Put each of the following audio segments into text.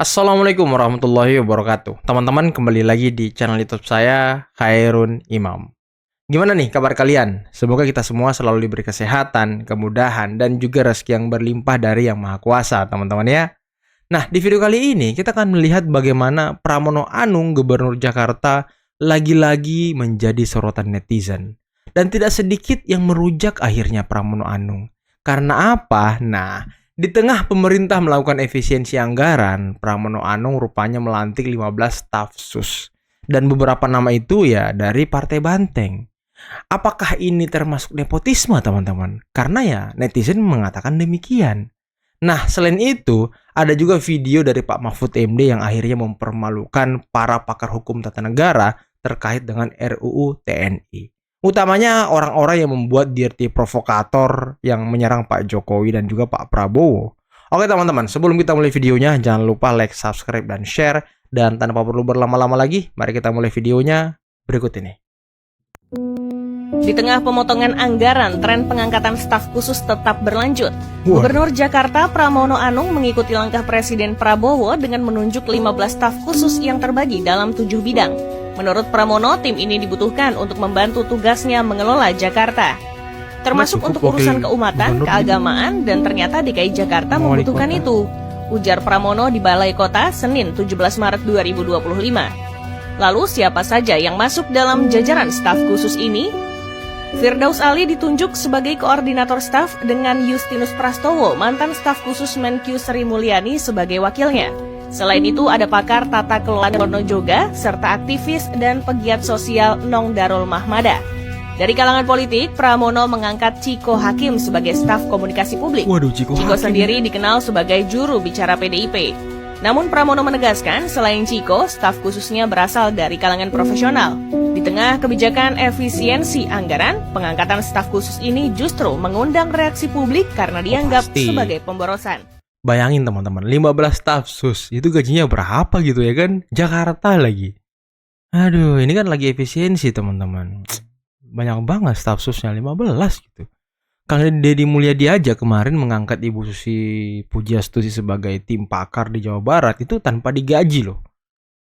Assalamualaikum warahmatullahi wabarakatuh. Teman-teman kembali lagi di channel YouTube saya, Khairun Imam. Gimana nih kabar kalian? Semoga kita semua selalu diberi kesehatan, kemudahan, dan juga rezeki yang berlimpah dari Yang Maha Kuasa, teman-teman ya. Nah, di video kali ini kita akan melihat bagaimana Pramono Anung, Gubernur Jakarta, lagi-lagi menjadi sorotan netizen. Dan tidak sedikit yang merujak akhirnya Pramono Anung. Karena apa? Nah, di tengah pemerintah melakukan efisiensi anggaran, Pramono Anung rupanya melantik 15 staf sus. Dan beberapa nama itu ya dari Partai Banteng. Apakah ini termasuk nepotisme, teman-teman? Karena ya netizen mengatakan demikian. Nah, selain itu, ada juga video dari Pak Mahfud MD yang akhirnya mempermalukan para pakar hukum tata negara terkait dengan RUU TNI. Utamanya orang-orang yang membuat dirty provokator yang menyerang Pak Jokowi dan juga Pak Prabowo. Oke teman-teman, sebelum kita mulai videonya, jangan lupa like, subscribe, dan share. Dan tanpa perlu berlama-lama lagi, mari kita mulai videonya berikut ini. Di tengah pemotongan anggaran, tren pengangkatan staf khusus tetap berlanjut. Gubernur Jakarta Pramono Anung mengikuti langkah Presiden Prabowo dengan menunjuk 15 staf khusus yang terbagi dalam 7 bidang. Menurut Pramono, tim ini dibutuhkan untuk membantu tugasnya mengelola Jakarta, termasuk untuk urusan keumatan, keagamaan, dan ternyata DKI Jakarta membutuhkan itu, ujar Pramono di Balai Kota Senin 17 Maret 2025. Lalu siapa saja yang masuk dalam jajaran staf khusus ini? Firdaus Ali ditunjuk sebagai koordinator staf dengan Justinus Prastowo, mantan staf khusus Menkyu Sri Mulyani sebagai wakilnya. Selain itu ada pakar tata kelola Dono Joga, serta aktivis dan pegiat sosial Nong Darul Mahmada. Dari kalangan politik, Pramono mengangkat Ciko Hakim sebagai staf komunikasi publik. Ciko sendiri dikenal sebagai juru bicara PDIP. Namun Pramono menegaskan selain Ciko, staf khususnya berasal dari kalangan profesional. Di tengah kebijakan efisiensi anggaran, pengangkatan staf khusus ini justru mengundang reaksi publik karena dianggap sebagai pemborosan. Bayangin teman-teman, 15 staf sus, itu gajinya berapa gitu ya kan? Jakarta lagi. Aduh, ini kan lagi efisiensi teman-teman. Banyak banget staf susnya, 15 gitu. Kang Deddy Mulyadi aja kemarin mengangkat Ibu Susi Pujiastuti sebagai tim pakar di Jawa Barat itu tanpa digaji loh.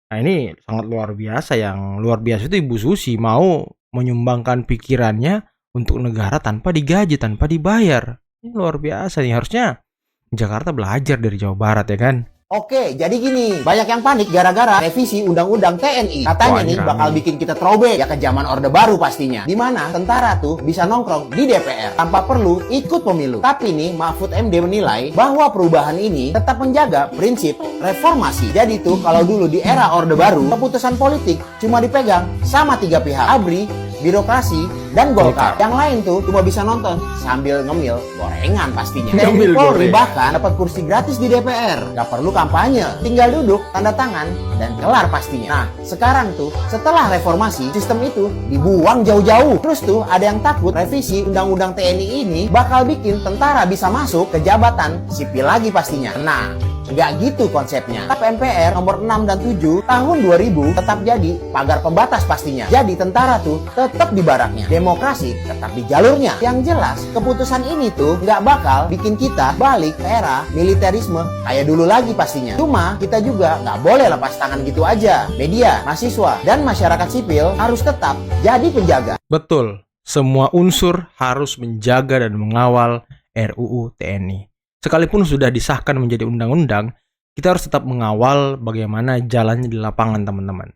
Nah ini sangat luar biasa. Yang luar biasa itu Ibu Susi mau menyumbangkan pikirannya untuk negara tanpa digaji, tanpa dibayar. Ini luar biasa nih, harusnya Jakarta belajar dari Jawa Barat ya kan. Oke, jadi gini, banyak yang panik gara-gara revisi Undang-Undang TNI. Katanya nih bakal bikin kita throwback ya ke zaman Orde Baru pastinya. Dimana tentara tuh bisa nongkrong di DPR tanpa perlu ikut pemilu. Tapi nih Mahfud MD menilai bahwa perubahan ini tetap menjaga prinsip reformasi. Jadi tuh kalau dulu di era Orde Baru, keputusan politik cuma dipegang sama 3 pihak. ABRI, birokrasi, dan Golkar. Yang lain tuh cuma bisa nonton sambil ngemil gorengan pastinya. TNI Polri bahkan dapat kursi gratis di DPR. Gak perlu kampanye, tinggal duduk, tanda tangan, dan kelar pastinya. Nah, sekarang tuh setelah reformasi, sistem itu dibuang jauh-jauh. Terus tuh ada yang takut revisi Undang-Undang TNI ini bakal bikin tentara bisa masuk ke jabatan sipil lagi pastinya. Nah, nggak gitu konsepnya. Tap MPR nomor 6 dan 7 tahun 2000 tetap jadi pagar pembatas pastinya. Jadi tentara tuh tetap di baraknya. Demokrasi tetap di jalurnya. Yang jelas, keputusan ini tuh nggak bakal bikin kita balik ke era militerisme kayak dulu lagi pastinya. Cuma kita juga nggak boleh lepas tangan gitu aja. Media, mahasiswa, dan masyarakat sipil harus tetap jadi penjaga. Betul, semua unsur harus menjaga dan mengawal RUU TNI. Sekalipun sudah disahkan menjadi undang-undang, kita harus tetap mengawal bagaimana jalannya di lapangan teman-teman.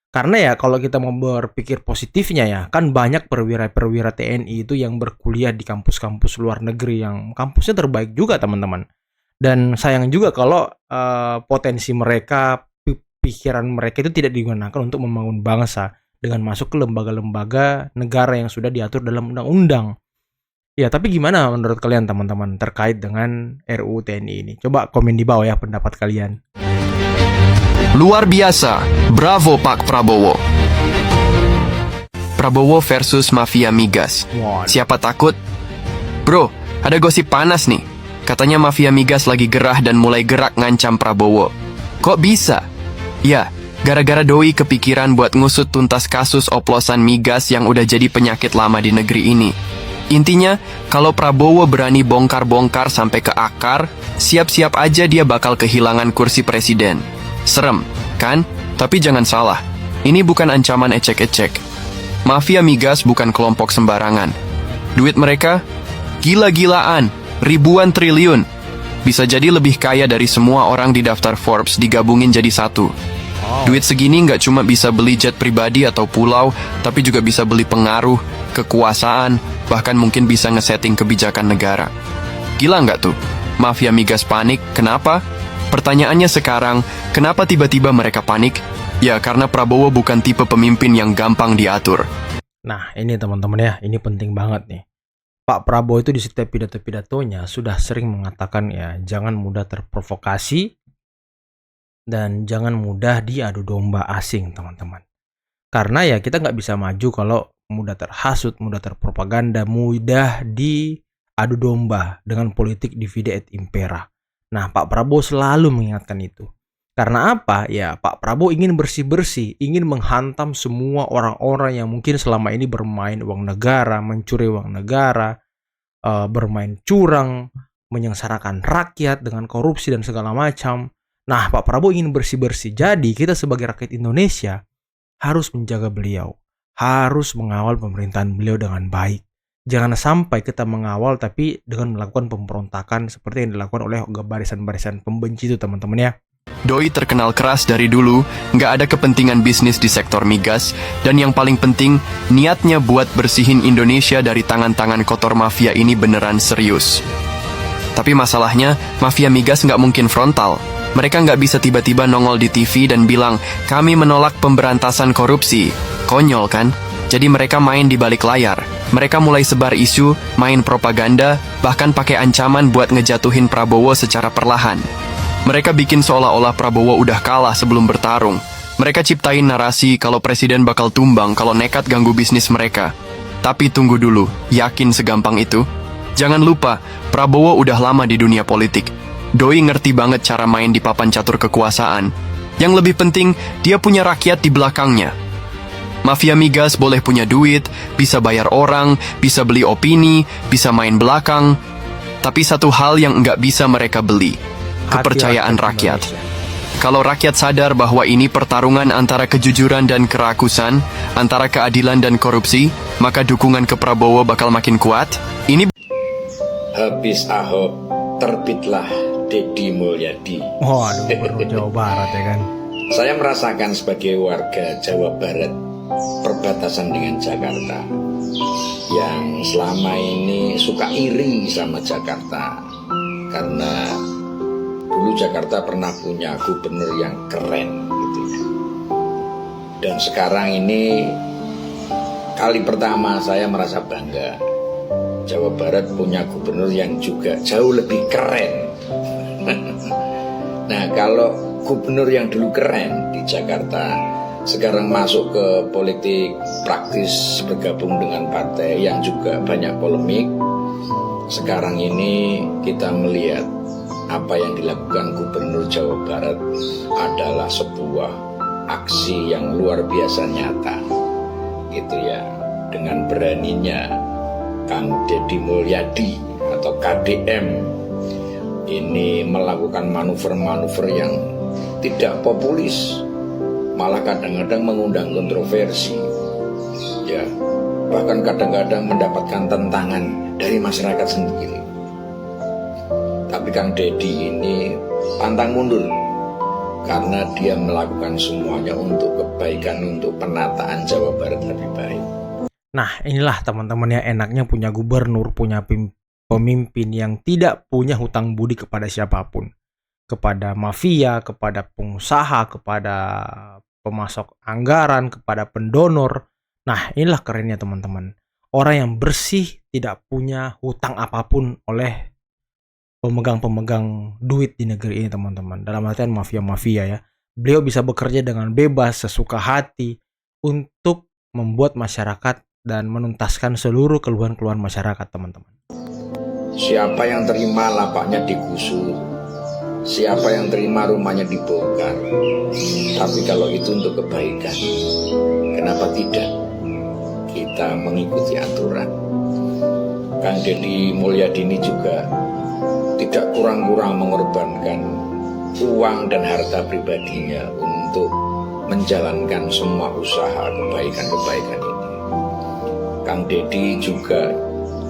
Karena ya kalau kita mau berpikir positifnya ya, kan banyak perwira-perwira TNI itu yang berkuliah di kampus-kampus luar negeri yang kampusnya terbaik juga teman-teman. Dan sayang juga kalau potensi mereka, pikiran mereka itu tidak digunakan untuk membangun bangsa dengan masuk ke lembaga-lembaga negara yang sudah diatur dalam undang-undang. Ya, tapi gimana menurut kalian teman-teman terkait dengan RUU TNI ini? Coba komen di bawah ya pendapat kalian. Luar biasa, bravo Pak Prabowo. Prabowo versus mafia migas. Siapa takut? Bro, ada gosip panas nih. Katanya mafia migas lagi gerah dan mulai gerak ngancam Prabowo. Kok bisa? Ya, gara-gara doi kepikiran buat ngusut tuntas kasus oplosan migas yang udah jadi penyakit lama di negeri ini. Intinya, kalau Prabowo berani bongkar-bongkar sampai ke akar, siap-siap aja dia bakal kehilangan kursi presiden. Serem, kan? Tapi jangan salah, ini bukan ancaman ecek-ecek. Mafia migas bukan kelompok sembarangan. Duit mereka gila-gilaan, ribuan triliun. Bisa jadi lebih kaya dari semua orang di daftar Forbes digabungin jadi satu. Duit segini nggak cuma bisa beli jet pribadi atau pulau, tapi juga bisa beli pengaruh, kekuasaan, bahkan mungkin bisa ngesetting kebijakan negara. Gila nggak tuh? Mafia migas panik, kenapa? Pertanyaannya sekarang, kenapa tiba-tiba mereka panik? Ya, karena Prabowo bukan tipe pemimpin yang gampang diatur. Nah, ini teman-teman ya, ini penting banget nih. Pak Prabowo itu di setiap pidato-pidatonya sudah sering mengatakan ya, jangan mudah terprovokasi dan jangan mudah diadu domba asing, teman-teman. Karena ya kita nggak bisa maju kalau mudah terhasut, mudah terpropaganda, mudah diadu domba dengan politik divide et impera. Nah, Pak Prabowo selalu mengingatkan itu. Karena apa? Ya, Pak Prabowo ingin bersih-bersih, ingin menghantam semua orang-orang yang mungkin selama ini bermain uang negara, mencuri uang negara, bermain curang, menyengsarakan rakyat dengan korupsi dan segala macam. Nah, Pak Prabowo ingin bersih-bersih. Jadi, kita sebagai rakyat Indonesia harus menjaga beliau. Harus mengawal pemerintahan beliau dengan baik. Jangan sampai kita mengawal tapi dengan melakukan pemberontakan seperti yang dilakukan oleh barisan-barisan pembenci itu, teman-teman ya. Doi terkenal keras dari dulu, nggak ada kepentingan bisnis di sektor migas, dan yang paling penting, niatnya buat bersihin Indonesia dari tangan-tangan kotor mafia ini beneran serius. Tapi masalahnya, mafia migas nggak mungkin frontal. Mereka nggak bisa tiba-tiba nongol di TV dan bilang, kami menolak pemberantasan korupsi. Konyol kan? Jadi mereka main di balik layar. Mereka mulai sebar isu, main propaganda, bahkan pakai ancaman buat ngejatuhin Prabowo secara perlahan. Mereka bikin seolah-olah Prabowo udah kalah sebelum bertarung. Mereka ciptain narasi kalau presiden bakal tumbang kalau nekat ganggu bisnis mereka. Tapi tunggu dulu, yakin segampang itu? Jangan lupa, Prabowo udah lama di dunia politik. Doi ngerti banget cara main di papan catur kekuasaan. Yang lebih penting, dia punya rakyat di belakangnya. Mafia migas boleh punya duit, bisa bayar orang, bisa beli opini, bisa main belakang. Tapi satu hal yang nggak bisa mereka beli, kepercayaan rakyat. Kalau rakyat sadar bahwa ini pertarungan antara kejujuran dan kerakusan, antara keadilan dan korupsi, maka dukungan ke Prabowo bakal makin kuat. Ini habis Ahok, terbitlah Deddy Mulyadi. Waduh, Gubernur Jawa Barat ya kan. Saya merasakan sebagai warga Jawa Barat, perbatasan dengan Jakarta, yang selama ini suka iri sama Jakarta. Karena dulu Jakarta pernah punya gubernur yang keren gitu. Dan sekarang ini kali pertama saya merasa bangga Jawa Barat punya gubernur yang juga jauh lebih keren. Nah, kalau gubernur yang dulu keren di Jakarta sekarang masuk ke politik praktis, bergabung dengan partai yang juga banyak polemik, sekarang ini kita melihat apa yang dilakukan Gubernur Jawa Barat adalah sebuah aksi yang luar biasa nyata, gitu ya. Dengan beraninya Kang Deddy Mulyadi atau KDM ini melakukan manuver-manuver yang tidak populis, malah kadang-kadang mengundang kontroversi, ya, bahkan kadang-kadang mendapatkan tentangan dari masyarakat sendiri. Tapi Kang Deddy ini pantang mundur karena dia melakukan semuanya untuk kebaikan, untuk penataan Jawa Barat lebih baik. Nah, inilah teman-teman ya, enaknya punya gubernur, punya pemimpin yang tidak punya hutang budi kepada siapapun. Kepada mafia, kepada pengusaha, kepada pemasok anggaran, kepada pendonor. Nah, inilah kerennya teman-teman. Orang yang bersih, tidak punya hutang apapun oleh pemegang-pemegang duit di negeri ini teman-teman. Dalam artian mafia-mafia ya. Beliau bisa bekerja dengan bebas, sesuka hati untuk membuat masyarakat dan menuntaskan seluruh keluhan-keluhan masyarakat teman-teman. Siapa yang terima lapaknya digusur, siapa yang terima rumahnya dibongkar. Tapi kalau itu untuk kebaikan, kenapa tidak kita mengikuti aturan? Kang Deddy Mulyadi ini juga tidak kurang-kurang mengorbankan uang dan harta pribadinya untuk menjalankan semua usaha kebaikan-kebaikan ini. Kang Deddy juga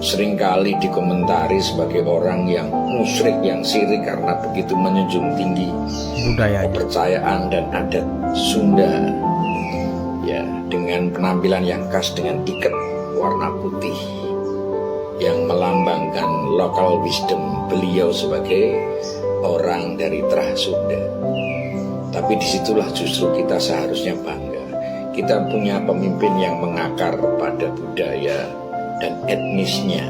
seringkali dikomentari sebagai orang yang musyrik, yang syirik karena begitu menjunjung tinggi budaya, kepercayaan dan adat Sunda. Ya, dengan penampilan yang khas dengan ikat warna putih yang melambangkan local wisdom beliau sebagai orang dari Trah Sunda. Tapi disitulah justru kita seharusnya bangga. Kita punya pemimpin yang mengakar pada budaya dan etnisnya,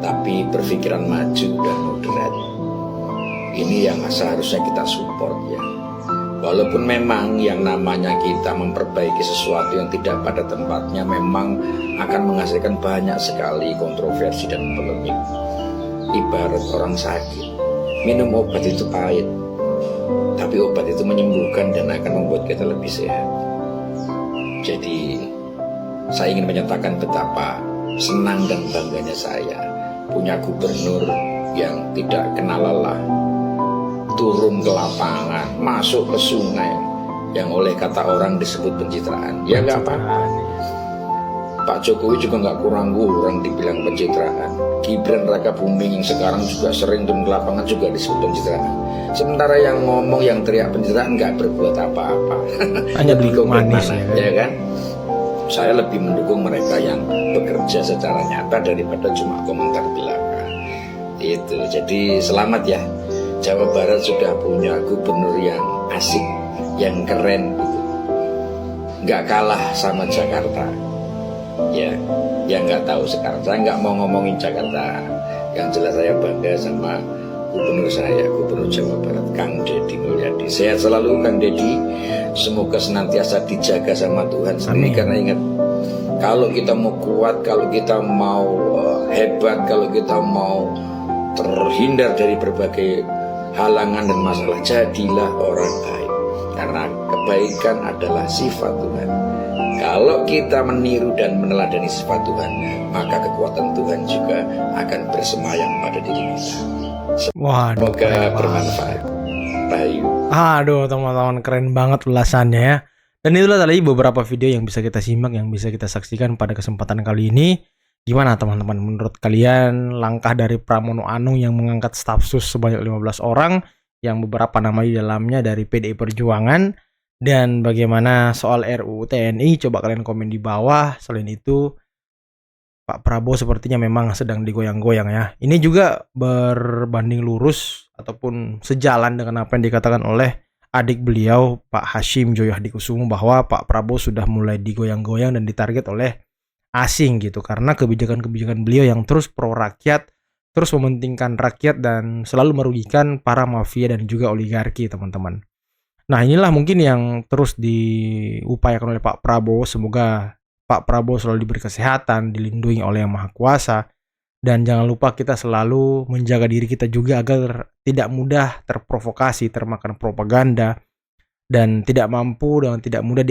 tapi berpikiran maju dan moderat. Ini yang seharusnya kita support ya. Walaupun memang yang namanya kita memperbaiki sesuatu yang tidak pada tempatnya memang akan menghasilkan banyak sekali kontroversi dan polemik. Ibarat orang sakit, minum obat itu pahit, tapi obat itu menyembuhkan dan akan membuat kita lebih sehat. Jadi saya ingin menyatakan betapa senang dan bangganya saya punya gubernur yang tidak kenal lelah, turun ke lapangan, masuk ke sungai yang oleh kata orang disebut pencitraan. Ya nggak apa-apa. Pak Jokowi juga nggak kurang-kurang dibilang pencitraan. Gibran Rakabuming yang sekarang juga sering turun ke lapangan juga disebut pencitraan. Sementara yang ngomong, yang teriak pencitraan nggak berbuat apa-apa. Hanya duduk manis ya kan? Saya lebih mendukung mereka yang bekerja secara nyata daripada cuma komentar belaka. Itu. Jadi selamat ya. Jawa Barat sudah punya gubernur yang asik, yang keren gitu. Nggak kalah sama Jakarta. Ya, yang nggak tahu sekarang. Saya nggak mau ngomongin Jakarta. Yang jelas saya bangga sama gubernur saya, gubernur Jawa Barat, Kang Deddy Mulyadi. Sehat selalu Kang Deddy. Semoga senantiasa dijaga sama Tuhan sendiri. Karena ingat, kalau kita mau kuat, kalau kita mau hebat, kalau kita mau terhindar dari berbagai halangan dan masalah, jadilah orang baik. Karena kebaikan adalah sifat Tuhan. Kalau kita meniru dan meneladani sifat Tuhan, maka kekuatan Tuhan juga akan bersemayam pada diri kita. Semoga bermanfaat. Rahayu. Aduh teman-teman, keren banget ulasannya ya. Dan itulah tadi beberapa video yang bisa kita simak, yang bisa kita saksikan pada kesempatan kali ini. Gimana teman-teman, menurut kalian langkah dari Pramono Anung yang mengangkat staf sus sebanyak 15 orang, yang beberapa nama di dalamnya dari PDI Perjuangan, dan bagaimana soal RUU TNI? Coba kalian komen di bawah. Selain itu, Pak Prabowo sepertinya memang sedang digoyang-goyang ya. Ini juga berbanding lurus ataupun sejalan dengan apa yang dikatakan oleh adik beliau, Pak Hashim Joyo Hadikusumo, bahwa Pak Prabowo sudah mulai digoyang-goyang dan ditarget oleh asing gitu. Karena kebijakan-kebijakan beliau yang terus pro rakyat, terus mementingkan rakyat dan selalu merugikan para mafia dan juga oligarki teman-teman. Nah inilah mungkin yang terus diupayakan oleh Pak Prabowo. Semoga Pak Prabowo selalu diberi kesehatan, dilindungi oleh Yang Maha Kuasa. Dan jangan lupa kita selalu menjaga diri kita juga agar tidak mudah terprovokasi, termakan propaganda, dan tidak mampu dan tidak mudah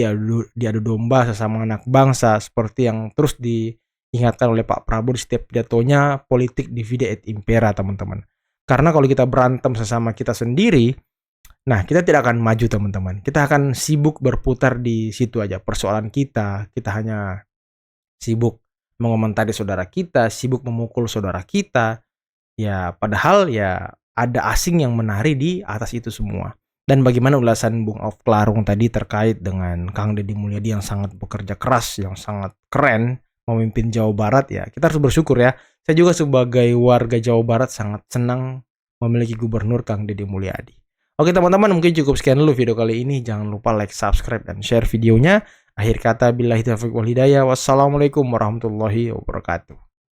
diadu domba sesama anak bangsa, seperti yang terus diingatkan oleh Pak Prabowo di setiap pidatonya, politik divide et impera teman-teman. Karena kalau kita berantem sesama kita sendiri, nah, kita tidak akan maju teman-teman. Kita akan sibuk berputar di situ aja. Persoalan kita hanya sibuk mengomentari saudara kita, sibuk memukul saudara kita. Ya, padahal ya ada asing yang menari di atas itu semua. Dan bagaimana ulasan Bung Auf Klarung tadi terkait dengan Kang Deddy Mulyadi yang sangat bekerja keras, yang sangat keren memimpin Jawa Barat ya. Kita harus bersyukur ya. Saya juga sebagai warga Jawa Barat sangat senang memiliki gubernur Kang Deddy Mulyadi. Oke teman-teman, mungkin cukup sekian dulu video kali ini. Jangan lupa like, subscribe, dan share videonya. Akhir kata, billahi taufiq wal hidayah. Wassalamualaikum warahmatullahi wabarakatuh.